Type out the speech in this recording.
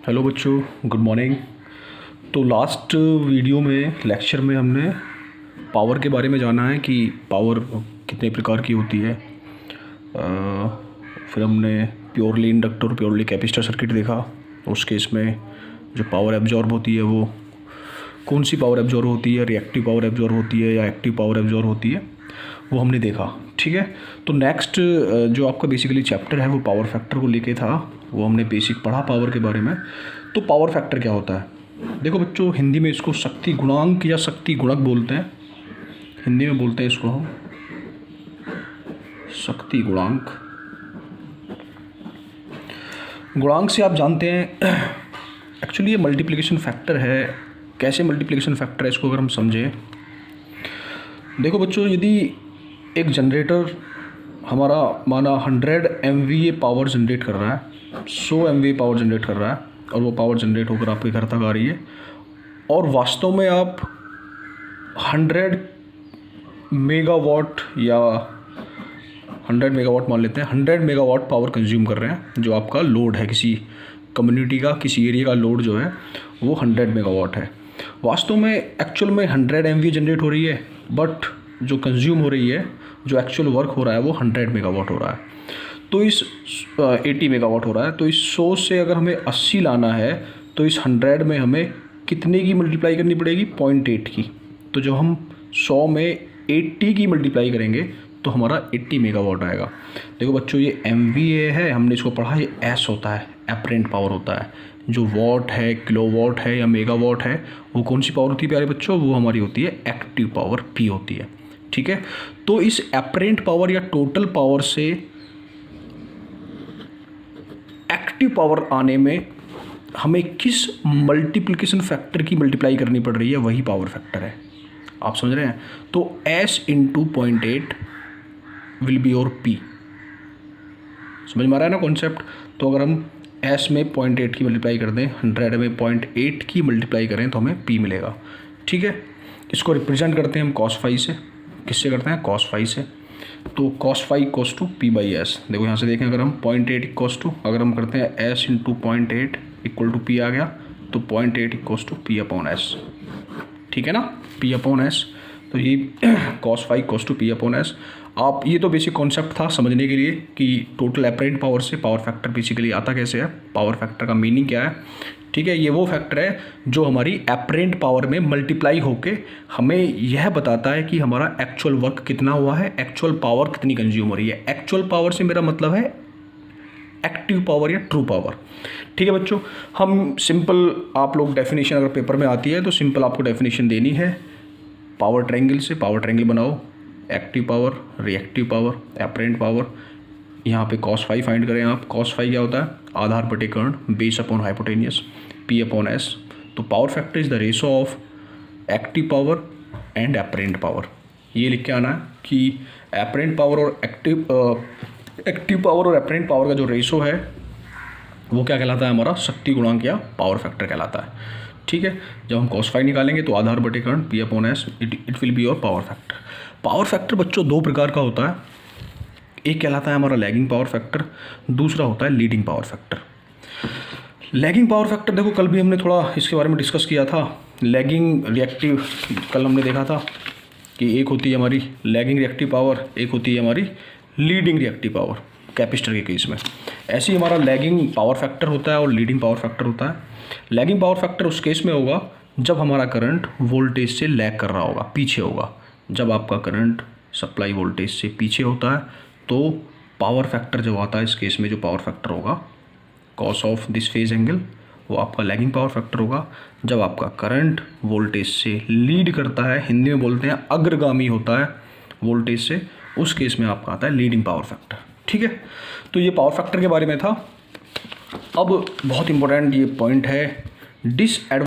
Hello बच्चों, good morning. तो last video में लेक्चर में हमने पावर के बारे में जाना है कि पावर कितने प्रकार की होती है। फिर हमने purely inductor purely capacitor circuit देखा। उस केस में जो पावर एब्जॉर्ब होती है वो कौन सी पावर एब्जॉर्ब होती है, रिएक्टिव पावर एब्जॉर्ब होती है या एक्टिव पावर एब्जॉर्ब होती है, वो हमने देखा। ठीक है, तो नेक्स्ट जो आपका बेसिकली चैप्टर है वो पावर फैक्टर को लेके था। वो हमने बेसिक पढ़ा पावर के बारे में। तो पावर फैक्टर क्या होता है? देखो बच्चों, हिंदी में इसको शक्ति गुणांक या शक्ति गुणक बोलते हैं। हिंदी में बोलते हैं इसको हम शक्ति गुणांक। गुणांक से आप जानते हैं एक्चुअली ये मल्टीप्लिकेशन फैक्टर है। कैसे मल्टीप्लिकेशन फैक्टर है इसको अगर हम समझें, देखो बच्चों, यदि एक जनरेटर हमारा माना 100 MVA पावर जनरेट कर रहा है, 100 MVA पावर जनरेट कर रहा है और वो पावर जनरेट होकर आपके घर तक आ रही है, और वास्तव में आप 100 मेगावाट या 100 मेगावाट मान लेते हैं, 100 मेगावाट पावर कंज्यूम कर रहे हैं। जो आपका लोड है किसी कम्युनिटी का, किसी एरिया का लोड जो है वो 100 मेगावाट है। वास्तव में एक्चुअल में 100 MVA जनरेट हो रही है, बट जो कंज्यूम हो रही है, जो एक्चुअल वर्क हो रहा है वो 100 मेगावाट हो रहा है। तो इस 80 मेगावाट हो रहा है। तो इस 100 से अगर हमें 80 लाना है तो इस 100 में हमें कितने की मल्टीप्लाई करनी पड़ेगी? 0.8 की। तो जब हम 100 में 80 की मल्टीप्लाई करेंगे तो हमारा 80 मेगावाट आएगा। देखो बच्चों, ये MVA है, हमने इसको पढ़ा, ये S होता है, एपरेंट पावर होता है। जो वॉट है, किलोवाट है या मेगावाट है, वो कौन सी पावर होती है प्यारे बच्चों? वो हमारी होती है एक्टिव पावर, P होती है। ठीक है, तो इस एपरेंट पावर या टोटल पावर से एक्टिव पावर आने में हमें किस मल्टीप्लिकेशन फैक्टर की मल्टीप्लाई करनी पड़ रही है, वही पावर फैक्टर है। आप समझ रहे हैं? तो S × 0.8 will be your P। समझ में आ रहा है ना कॉन्सेप्ट? तो अगर हम S में 0.8 की मल्टीप्लाई कर दें, 100 में 0.8 की मल्टीप्लाई करें तो हमें P मिलेगा। ठीक है, इसको रिप्रेजेंट करते हैं हम cos phi से। किससे करते हैं? cos phi से। तो cos phi equals to P/S। देखो यहाँ से देखें, अगर हम 0.8 इक्वल्स टू, अगर हम करते हैं S × 0.8 इक्वल टू P आ गया, तो 0.8 इक्वल्स टू P/S। ठीक है ना, P/S। तो ये cos phi equals to P/S। आप, ये तो बेसिक कॉन्सेप्ट था समझने के लिए कि टोटल एपरेंट पावर से पावर फैक्टर बेसिकली आता कैसे है, पावर फैक्टर का मीनिंग क्या है। ठीक है, ये वो फैक्टर है जो हमारी एपरेंट पावर में मल्टीप्लाई होके हमें यह बताता है कि हमारा एक्चुअल वर्क कितना हुआ है, एक्चुअल पावर कितनी कंज्यूम हो रही है। एक्चुअल पावर से मेरा मतलब है एक्टिव पावर या ट्रू पावर। ठीक है बच्चों, हम सिंपल, आप लोग डेफिनेशन अगर पेपर में आती है तो सिंपल आपको डेफिनेशन देनी है। पावर ट्रायंगल से पावर ट्रायंगल बनाओ, active power, reactive power, apparent power. यहाँ पे cos phi फाइंड करें आप। cos phi क्या होता है? आधार बटे कर्ण, बेस अपॉन हाइपोटेनियस, P/S। तो power factor is the ratio of active power and apparent power. ये लिख के आना है कि एपरेंट पावर और एक्टिव पावर और एपरेंट पावर का जो रेशो है वो क्या कहलाता है? हमारा शक्ति गुणांक या पावर फैक्टर कहलाता है। ठीक है, जब हम cos phi निकालेंगे तो आधार बटे कर्ण, P/S, it will be your power factor. Power factor बच्चों दो प्रकार का होता है। एक कहलाता है हमारा लैगिंग पावर फैक्टर, दूसरा होता है leading power factor. Lagging power factor, देखो कल भी हमने थोड़ा इसके बारे में डिस्कस किया था। लैगिंग रिएक्टिव, कल हमने देखा था कि एक होती है हमारी लैगिंग रिएक्टिव पावर, एक होती है हमारी लीडिंग रिएक्टिव पावर कैपेसिटर के केस में। ऐसे ही हमारा लैगिंग पावर फैक्टर होता है और लीडिंग पावर फैक्टर होता है। लैगिंग पावर फैक्टर उस केस में होगा जब हमारा करंट वोल्टेज से लैग कर रहा होगा, पीछे होगा। जब आपका करंट सप्लाई वोल्टेज से पीछे होता है तो पावर फैक्टर जो आता है, इस केस में जो पावर फैक्टर होगा cos of this phase angle, वो आपका लैगिंग पावर फैक्टर होगा। जब आपका करंट वोल्टेज से लीड करता है, हिंदी में बोलते हैं अग्रगामी होता है वोल्टेज से, उस केस में आपका आता है लीडिंग पावर फैक्टर। ठीक है, तो ये पावर फैक्टर के बारे में था। अब बहुत इंपॉर्टेंट ये पॉइंट है,